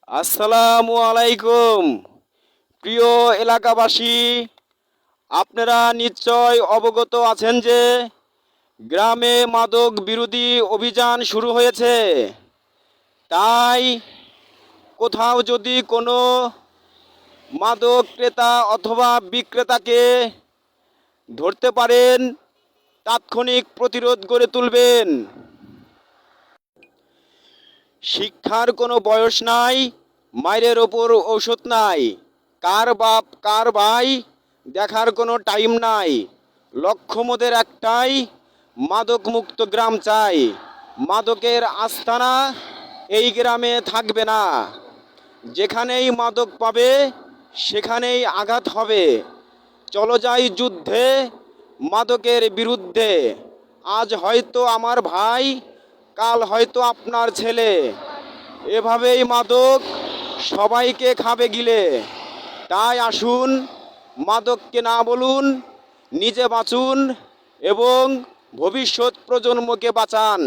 আসসালামু আলাইকুম। প্রিয় এলাকাবাসী, আপনারা নিশ্চয় অবগত আছেন যে গ্রামে মাদক বিরোধী অভিযান শুরু হয়েছে। তাই কোথাও যদি কোনো মাদক ক্রেতা অথবা বিক্রেতাকে ধরতে পারেন, তাৎক্ষণিক প্রতিরোধ গড়ে তুলবেন। শিক্ষার কোনো বয়স নাই, মায়ের ওপর ঔষধ নাই, কার বাপ কার ভাই দেখার কোনো টাইম নাই। লক্ষ্য মোদের একটাই, মাদক মুক্ত গ্রাম চাই। মাদকের আস্তানা এই গ্রামে থাকবে না। যেখানেই মাদক পাবে সেখানেই আঘাত হবে। চলো যাই যুদ্ধে মাদকের বিরুদ্ধে। আজ হয়তো আমার ভাই, কাল হয়তো আপনার ছেলে। এভাবেই মাদক সবাইকে খাবে গিলে। তাই আসুন, মাদককে না বলুন, নিজে বাঁচুন এবং ভবিষ্যৎ প্রজন্মকে বাঁচান।